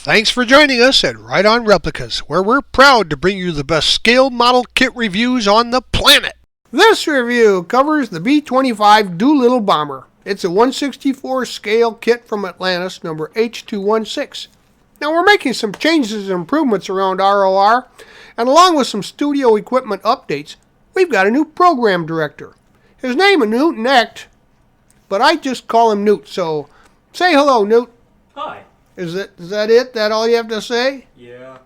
Thanks for joining us at Right On Replicas, where we're proud to bring you the best scale model kit reviews on the planet. This review covers the B-25 Doolittle bomber. It's a 1/64 scale kit from Atlantis, number H216. Now we're making some changes and improvements around ROR, and along with some studio equipment updates, we've got a new program director. His name is Newt Necht, but I just call him Newt, so say hello, Newt. Hi. Is that it? That all you have to say? Yeah.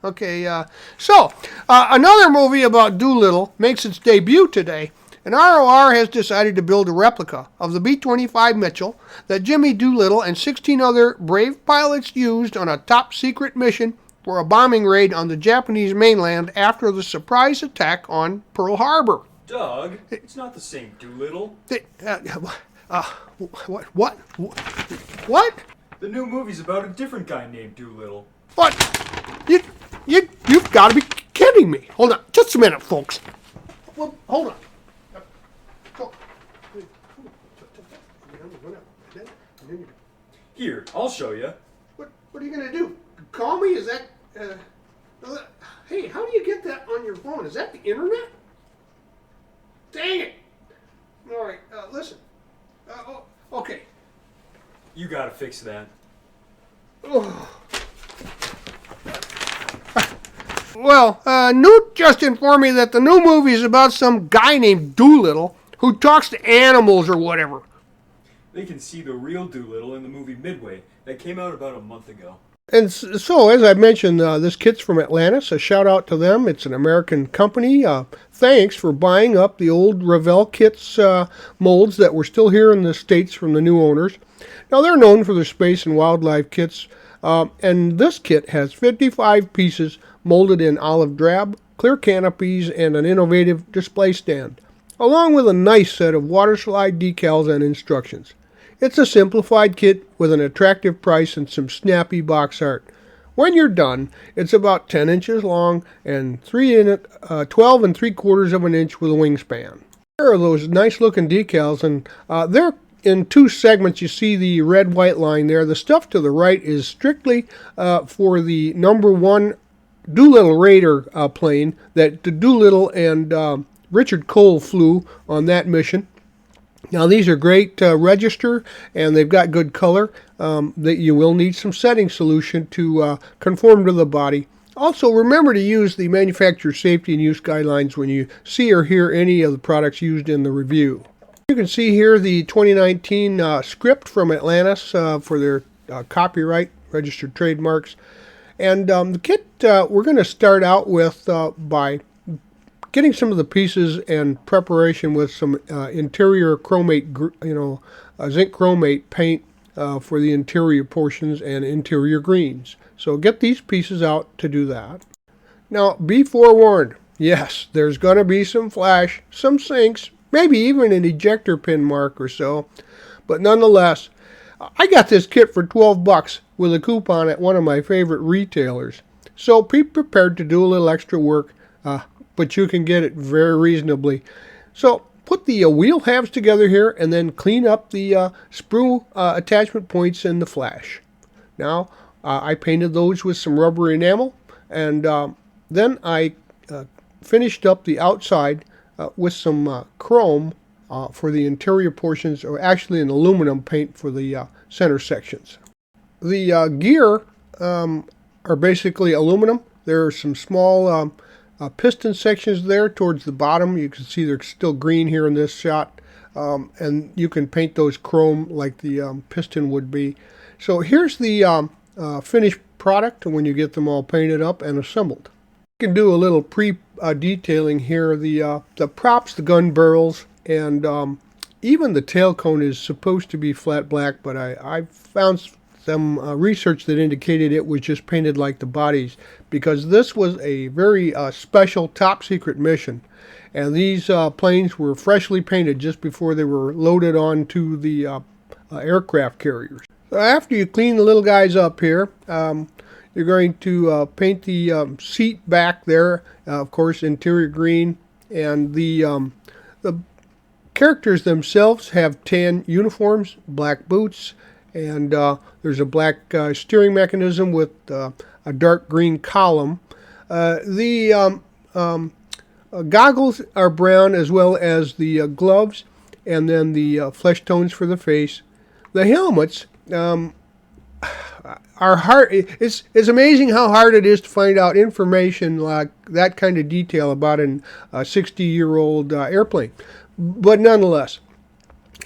Okay, another movie about Doolittle makes its debut today, and ROR has decided to build a replica of the B-25 Mitchell that Jimmy Doolittle and 16 other brave pilots used on a top-secret mission for a bombing raid on the Japanese mainland after the surprise attack on Pearl Harbor. Doug, it's not the same Doolittle. What? The new movie's about a different guy named Doolittle. What? You've got to be kidding me. Hold on, just a minute, folks. Well, hold on. Here, I'll show you. What are you going to do? Call me? Is that... hey, how do you get that on your phone? Is that the internet? Dang it. All right, listen. Okay. You gotta fix that. Well, Newt just informed me that the new movie is about some guy named Doolittle who talks to animals or whatever. They can see the real Doolittle in the movie Midway that came out about a month ago. And so, as I mentioned, this kit's from Atlantis. A shout out to them. It's an American company. Thanks for buying up the old Revell kits molds that were still here in the States from the new owners. Now, they're known for their space and wildlife kits, and this kit has 55 pieces molded in olive drab, clear canopies, and an innovative display stand, along with a nice set of water slide decals and instructions. It's a simplified kit with an attractive price and some snappy box art. When you're done, it's about 10 inches long and 12 3/4 of an inch with a wingspan. Here are those nice looking decals, and they're in two segments. You see the red-white line there. The stuff to the right is strictly for the number 1 Doolittle Raider plane that the Doolittle and Richard Cole flew on that mission. Now these are great register, and they've got good color. That you will need some setting solution to conform to the body. Also, remember to use the manufacturer safety and use guidelines when you see or hear any of the products used in the review. You can see here the 2019 script from Atlantis for their copyright, registered trademarks. And the kit we're going to start out with by getting some of the pieces and preparation with some interior chromate, zinc chromate paint for the interior portions and interior greens. So get these pieces out to do that. Now, be forewarned. Yes, there's going to be some flash, some sinks, maybe even an ejector pin mark or so. But nonetheless, I got this kit for $12 with a coupon at one of my favorite retailers. So be prepared to do a little extra work, but you can get it very reasonably. So put the wheel halves together here and then clean up the sprue attachment points in the flash. Now, I painted those with some rubber enamel, and then I finished up the outside with some chrome for the interior portions, or actually an aluminum paint for the center sections. The gear are basically aluminum. There are some small piston sections there towards the bottom. You can see they're still green here in this shot, and you can paint those chrome like the piston would be. So here's the finished product when you get them all painted up and assembled. You can do a little pre-detailing here. The props, the gun barrels, and even the tail cone is supposed to be flat black, but I found some research that indicated it was just painted like the bodies, because this was a very special top secret mission, and these planes were freshly painted just before they were loaded onto the aircraft carriers. So after you clean the little guys up here, you're going to paint the seat back there, of course interior green, and the characters themselves have tan uniforms, black boots, And there's a black steering mechanism with a dark green column. The goggles are brown, as well as the gloves, and then the flesh tones for the face. The helmets are hard. It's amazing how hard it is to find out information like that kind of detail about a 60-year-old airplane. But nonetheless,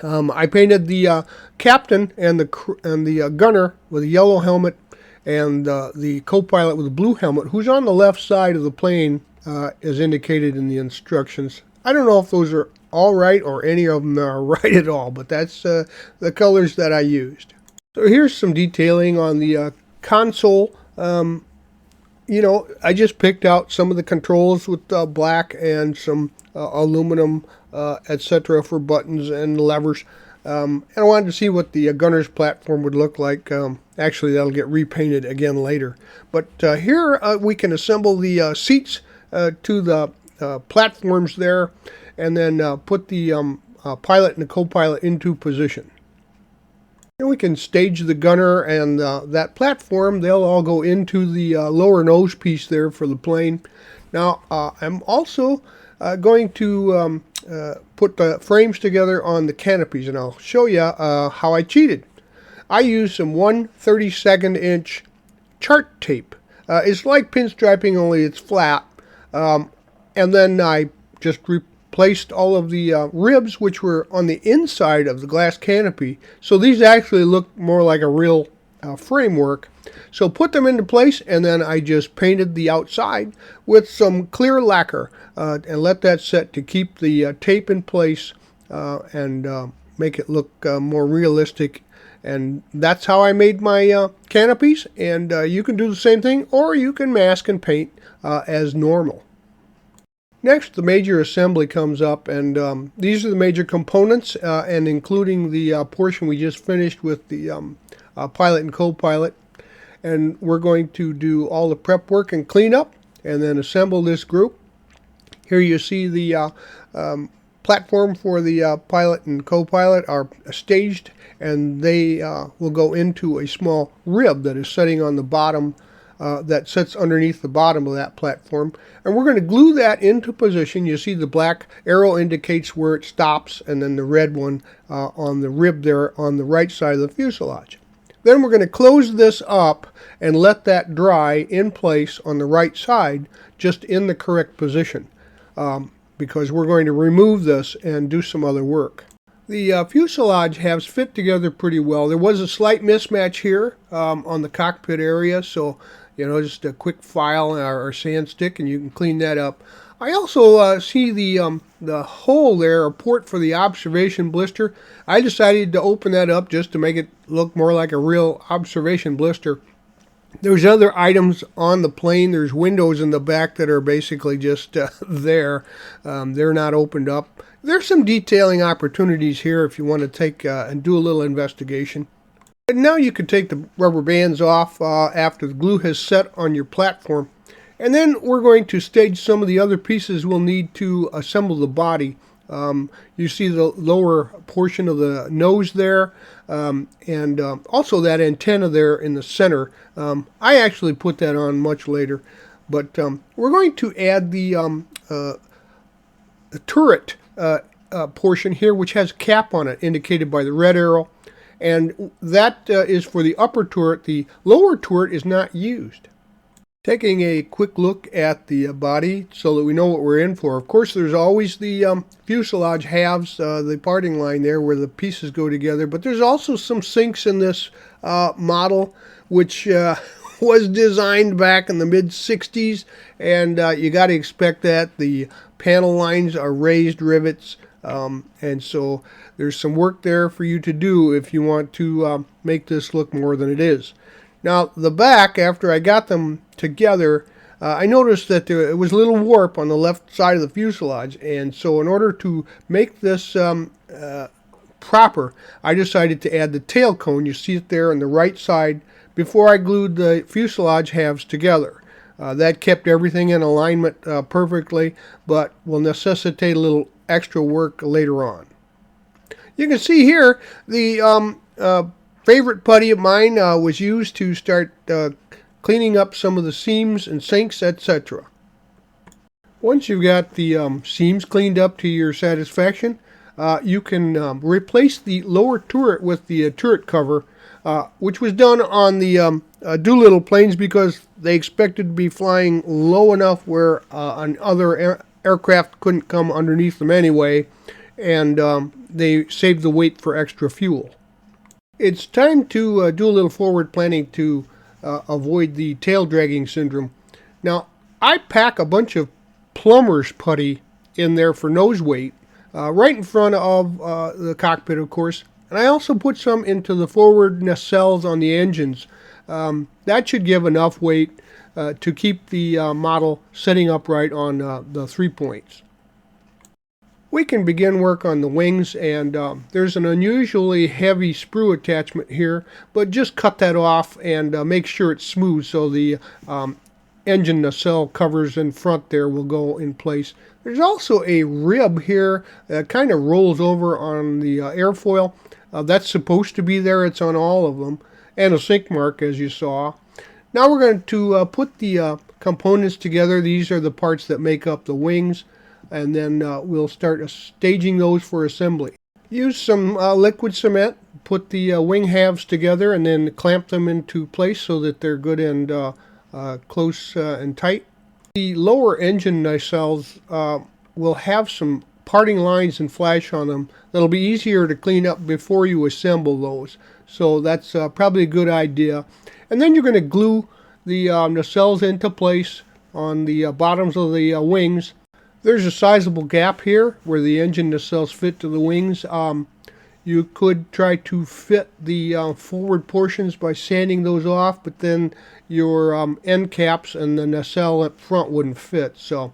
I painted the captain and the gunner with a yellow helmet, and the co-pilot with a blue helmet, who's on the left side of the plane, as indicated in the instructions. I don't know if those are all right or any of them are right at all, but that's the colors that I used. So here's some detailing on the console. I just picked out some of the controls with black and some aluminum, etc. for buttons and levers. And I wanted to see what the gunner's platform would look like. Actually, that'll get repainted again later. But here we can assemble the seats to the platforms there, and then put the pilot and the co-pilot into position. And we can stage the gunner and that platform. They'll all go into the lower nose piece there for the plane. Now, I'm also going to put the frames together on the canopies, and I'll show you how I cheated. I used some 1/32 inch chart tape. It's like pinstriping, only it's flat. And then I just replaced all of the ribs, which were on the inside of the glass canopy. So these actually look more like a real framework. So put them into place, and then I just painted the outside with some clear lacquer and let that set to keep the tape in place and make it look more realistic. And that's how I made my canopies. And you can do the same thing, or you can mask and paint as normal. Next, the major assembly comes up, and these are the major components, and including the portion we just finished with the pilot and co-pilot. And we're going to do all the prep work and cleanup, and then assemble this group. Here you see the platform for the pilot and co-pilot are staged, and they will go into a small rib that is sitting on the bottom, that sits underneath the bottom of that platform. And we're going to glue that into position. You see the black arrow indicates where it stops, and then the red one on the rib there on the right side of the fuselage. Then we're going to close this up and let that dry in place on the right side, just in the correct position, because we're going to remove this and do some other work. The fuselage halves fit together pretty well. There was a slight mismatch here on the cockpit area, so just a quick file or sand stick, and you can clean that up. I also see the hole there, a port for the observation blister. I decided to open that up just to make it look more like a real observation blister. There's other items on the plane. There's windows in the back that are basically just there. They're not opened up. There's some detailing opportunities here if you want to take and do a little investigation. And now you can take the rubber bands off after the glue has set on your platform. And then we're going to stage some of the other pieces we'll need to assemble the body. You see the lower portion of the nose there, and also that antenna there in the center. I actually put that on much later. But we're going to add the turret portion here, which has a cap on it, indicated by the red arrow. And that is for the upper turret. The lower turret is not used. Taking a quick look at the body so that we know what we're in for. Of course, there's always the fuselage halves, the parting line there where the pieces go together. But there's also some sinks in this model, which was designed back in the mid-60s. And you got to expect that. The panel lines are raised rivets. And so there's some work there for you to do if you want to make this look more than it is. Now, the back, after I got them together, I noticed that it was a little warp on the left side of the fuselage, and so in order to make this proper, I decided to add the tail cone. You see it there on the right side before I glued the fuselage halves together. That kept everything in alignment perfectly, but will necessitate a little extra work later on. You can see here the favorite putty of mine was used to start cleaning up some of the seams and sinks, etc. Once you've got the seams cleaned up to your satisfaction, you can replace the lower turret with the turret cover, which was done on the Doolittle planes because they expected to be flying low enough where other aircraft couldn't come underneath them anyway, and they saved the weight for extra fuel. It's time to do a little forward planning to avoid the tail dragging syndrome. Now, I pack a bunch of plumber's putty in there for nose weight, right in front of the cockpit, of course. And I also put some into the forward nacelles on the engines. That should give enough weight to keep the model sitting upright on the 3 points. We can begin work on the wings, and there's an unusually heavy sprue attachment here, but just cut that off and make sure it's smooth so the engine nacelle covers in front there will go in place. There's also a rib here that kind of rolls over on the airfoil. That's supposed to be there. It's on all of them. And a sink mark, as you saw. Now we're going to put the components together. These are the parts that make up the wings. And then we'll start staging those for assembly. Use some liquid cement. Put the wing halves together and then clamp them into place so that they're good and close and tight. The lower engine nacelles will have some parting lines and flash on them that'll be easier to clean up before you assemble those. So that's probably a good idea. And then you're going to glue the nacelles into place on the bottoms of the wings. There's a sizable gap here where the engine nacelles fit to the wings. You could try to fit the forward portions by sanding those off, but then your end caps and the nacelle up front wouldn't fit. So,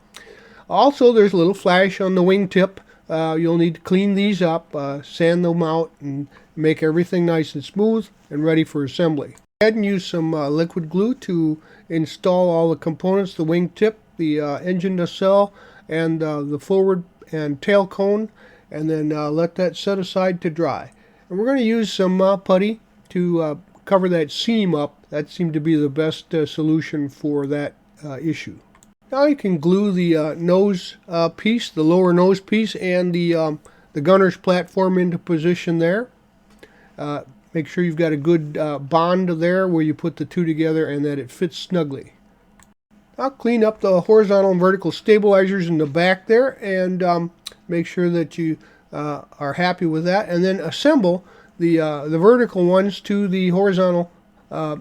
also there's a little flash on the wingtip. You'll need to clean these up, sand them out, and make everything nice and smooth and ready for assembly. Go ahead and use some liquid glue to install all the components: the wingtip, the engine nacelle, and the forward and tail cone, and then let that set aside to dry. And we're going to use some putty to cover that seam up. That seemed to be the best solution for that issue. Now you can glue the nose piece, the lower nose piece, and the gunner's platform into position there. Make sure you've got a good bond there where you put the two together and that it fits snugly. I'll clean up the horizontal and vertical stabilizers in the back there and make sure that you are happy with that, and then assemble the vertical ones to the horizontal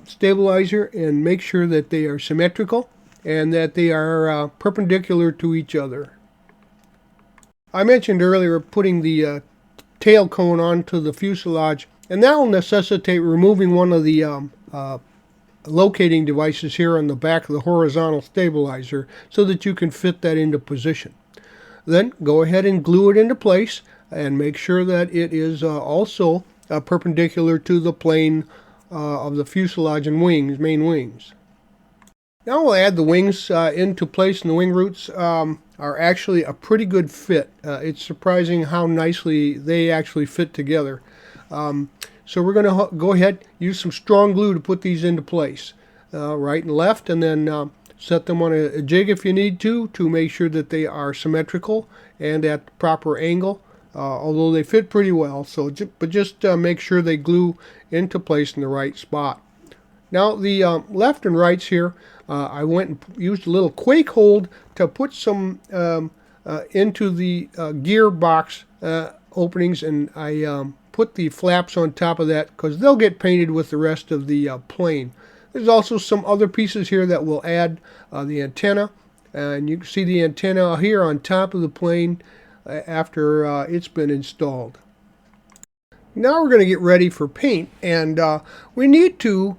stabilizer and make sure that they are symmetrical and that they are perpendicular to each other. I mentioned earlier putting the tail cone onto the fuselage, and that will necessitate removing one of the locating devices here on the back of the horizontal stabilizer so that you can fit that into position. Then go ahead and glue it into place and make sure that it is also perpendicular to the plane of the fuselage and wings, main wings. Now we'll add the wings into place, and the wing roots are actually a pretty good fit. It's surprising how nicely they actually fit together. So we're going to go ahead, use some strong glue to put these into place, right and left, and then set them on a jig if you need to make sure that they are symmetrical and at the proper angle, although they fit pretty well. So, but just make sure they glue into place in the right spot. Now the left and rights here, I went and used a little quake hold to put some into the gearbox openings, and I put the flaps on top of that because they'll get painted with the rest of the plane. There's also some other pieces here that will add the antenna, and you can see the antenna here on top of the plane after it's been installed. Now we're going to get ready for paint, and we need to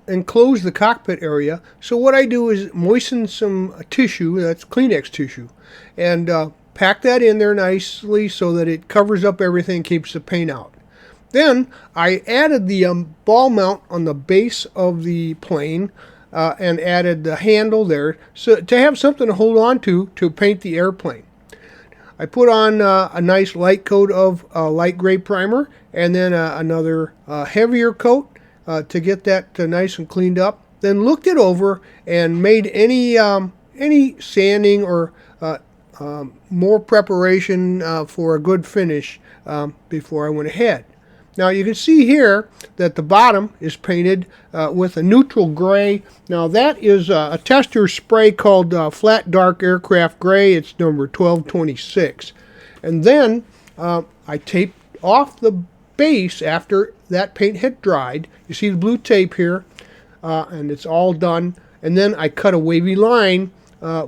enclose the cockpit area. So what I do is moisten some tissue, that's Kleenex tissue, and pack that in there nicely so that it covers up everything, keeps the paint out. Then I added the ball mount on the base of the plane and added the handle there so to have something to hold on to paint the airplane. I put on a nice light coat of light gray primer, and then another heavier coat to get that nice and cleaned up. Then looked it over and made any sanding or more preparation for a good finish before I went ahead. Now you can see here that the bottom is painted with a neutral gray. Now that is a tester spray called Flat Dark Aircraft Gray. It's number 1226. And then I taped off the base after that paint had dried. You see the blue tape here, and it's all done. And then I cut a wavy line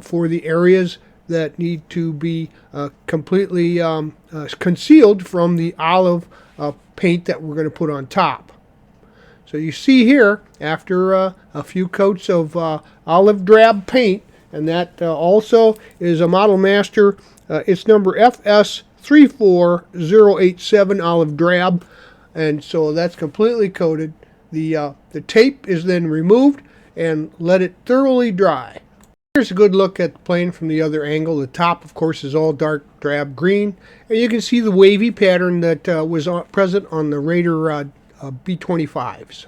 for the areas that need to be completely concealed from the olive paint that we're going to put on top. So you see here, after a few coats of olive drab paint, and that also is a Model Master, it's number FS34087 olive drab, and so that's completely coated. The tape is then removed and let it thoroughly dry. Here's a good look at the plane from the other angle. The top, of course, is all dark drab green, and you can see the wavy pattern that was present on the Raider B-25s.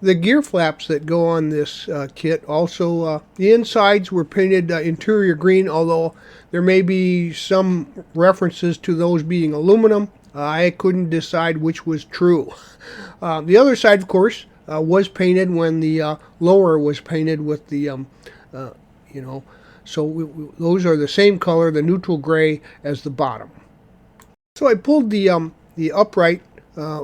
The gear flaps that go on this kit also, the insides were painted interior green, although there may be some references to those being aluminum. I couldn't decide which was true. The other side, of course, was painted when the lower was painted with the, so those are the same color, the neutral gray, as the bottom. So I pulled the upright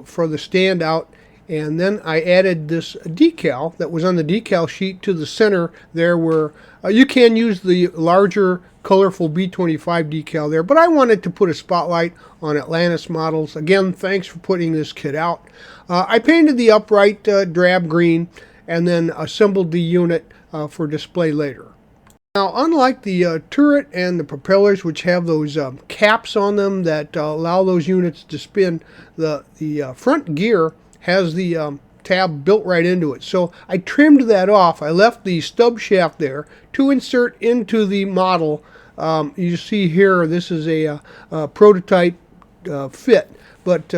for the stand out, and then I added this decal that was on the decal sheet to the center there, where you can use the larger colorful B-25 decal there, but I wanted to put a spotlight on Atlantis models. Again, thanks for putting this kit out. I painted the upright drab green and then assembled the unit for display later. Now, unlike the turret and the propellers, which have those caps on them that allow those units to spin, the front gear has the tab built right into it. So I trimmed that off. I left the stub shaft there to insert into the model. You see here, this is a prototype fit, but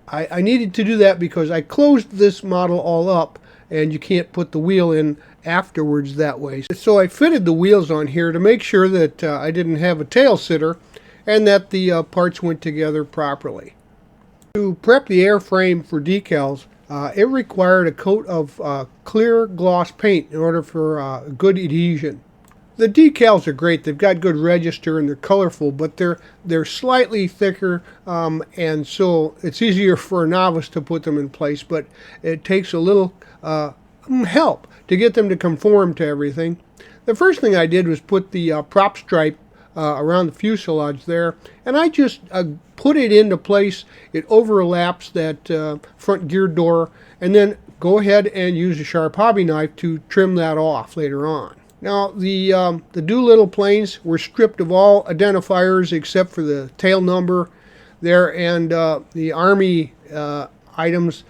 I needed to do that because I closed this model all up, and you can't put the wheel in afterwards that way. So I fitted the wheels on here to make sure that I didn't have a tail sitter and that the parts went together properly. To prep the airframe for decals, it required a coat of clear gloss paint in order for good adhesion. The decals are great. They've got good register and they're colorful, but they're slightly thicker, and so it's easier for a novice to put them in place, but it takes a little help to get them to conform to everything. The first thing I did was put the prop stripe around the fuselage there, and I just put it into place. It overlaps that front gear door, and then go ahead and use a sharp hobby knife to trim that off later on. Now, the Doolittle planes were stripped of all identifiers except for the tail number there and the Army items,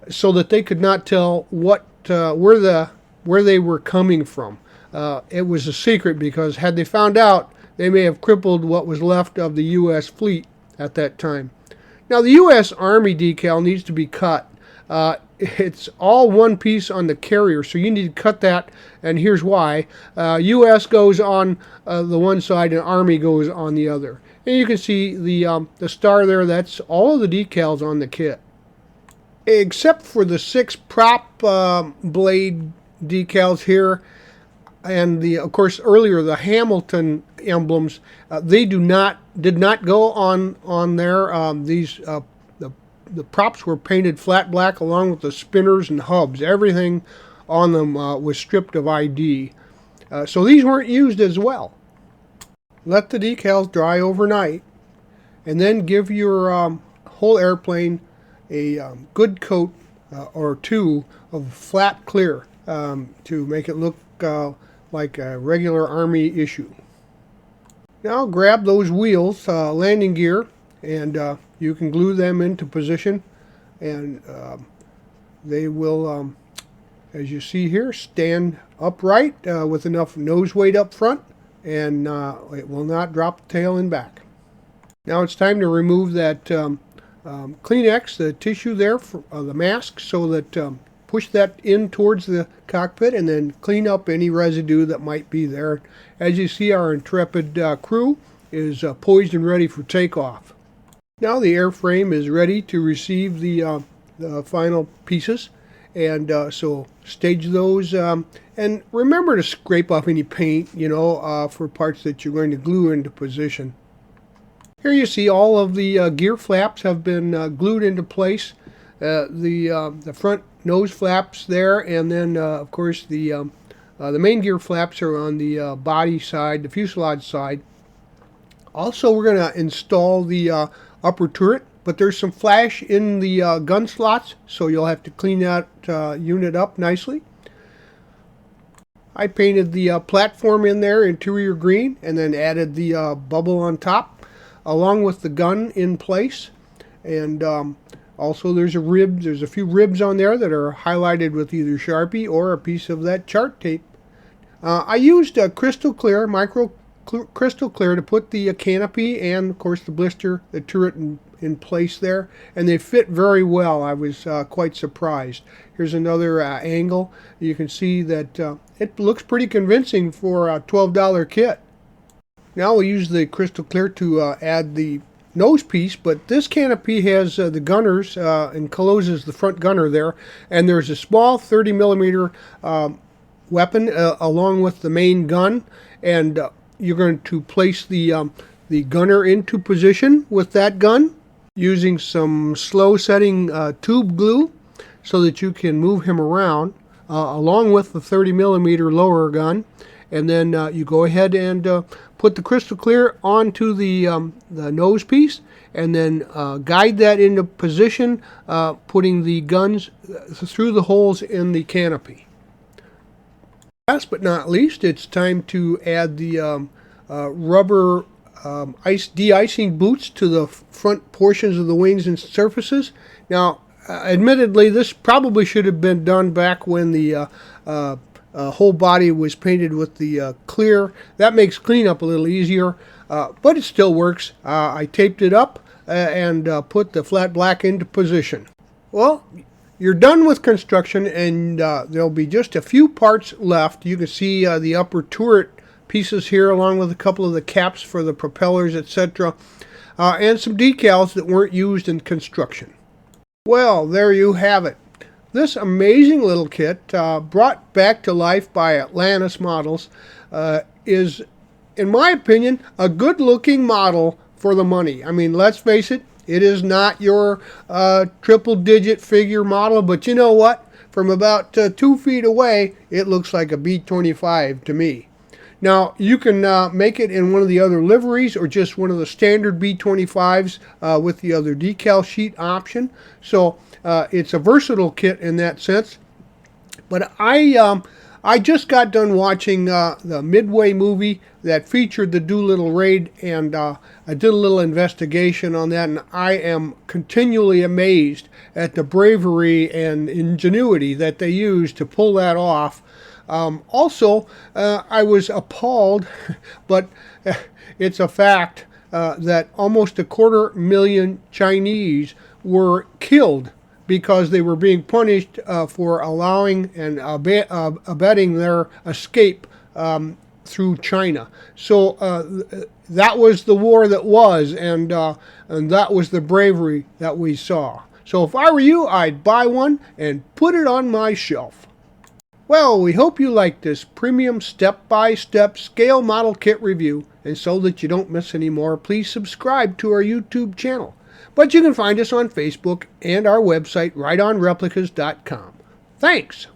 so that they could not tell what where they were coming from. It was a secret, because had they found out, they may have crippled what was left of the U.S. fleet at that time. Now, the U.S. Army decal needs to be cut. It's all one piece on the carrier, so you need to cut that, and here's why. U.S. goes on the one side and Army goes on the other. And you can see the star there. That's all of the decals on the kit. Except for the 6 prop blade decals here, and of course earlier the Hamilton emblems, they did not go on there. The props were painted flat black along with the spinners and hubs. Everything on them was stripped of ID. So these weren't used as well. Let the decals dry overnight, and then give your whole airplane a good coat or two of flat clear to make it look like a regular Army issue. Now grab those wheels, landing gear, and you can glue them into position, and they will, as you see here, stand upright with enough nose weight up front and it will not drop the tail and back. Now it's time to remove that Kleenex, the tissue there, for, the mask, so that push that in towards the cockpit and then clean up any residue that might be there. As you see, our intrepid crew is poised and ready for takeoff. Now the airframe is ready to receive the final pieces, and so stage those, and remember to scrape off any paint, for parts that you're going to glue into position. Here you see all of the gear flaps have been glued into place. The front nose flaps there, and then of course the main gear flaps are on the body side, the fuselage side. Also, we're going to install the upper turret, but there's some flash in the gun slots, so you'll have to clean that unit up nicely. I painted the platform in there interior green, and then added the bubble on top, along with the gun in place. And also there's a few ribs on there that are highlighted with either Sharpie or a piece of that chart tape. I used crystal clear, crystal clear, to put the canopy and of course the blister, the turret in place there, and they fit very well. I was quite surprised. Here's another angle. You can see that it looks pretty convincing for a $12 kit. Now we'll use the crystal clear to add the nose piece, but this canopy has the gunners, and closes the front gunner there, and there's a small 30 millimeter weapon along with the main gun, and you're going to place the gunner into position with that gun using some slow setting tube glue so that you can move him around along with the 30 millimeter lower gun. And then you go ahead and put the crystal clear onto the nose piece, and then guide that into position, putting the guns through the holes in the canopy. Last but not least, it's time to add the rubber de-icing boots to the front portions of the wings and surfaces. Now, admittedly, this probably should have been done back when the whole body was painted with the clear. That makes cleanup a little easier, but it still works. I taped it up and put the flat black into position. Well, you're done with construction, and there'll be just a few parts left. You can see the upper turret pieces here, along with a couple of the caps for the propellers, etc., and some decals that weren't used in construction. Well, there you have it. This amazing little kit, brought back to life by Atlantis Models, is, in my opinion, a good-looking model for the money. I mean, let's face it, it is not your triple-digit figure model, but you know what? From about 2 feet away, it looks like a B-25 to me. Now, you can make it in one of the other liveries or just one of the standard B-25s with the other decal sheet option. So it's a versatile kit in that sense. But I just got done watching the Midway movie that featured the Doolittle raid, and I did a little investigation on that, and I am continually amazed at the bravery and ingenuity that they used to pull that off. Also, I was appalled, but it's a fact that almost 250,000 Chinese were killed because they were being punished for allowing and abetting their escape through China. So that was the war that was, and that was the bravery that we saw. So if I were you, I'd buy one and put it on my shelf. Well, we hope you like this premium step-by-step scale model kit review, and so that you don't miss any more, please subscribe to our YouTube channel. But you can find us on Facebook and our website, rightonreplicas.com. Thanks!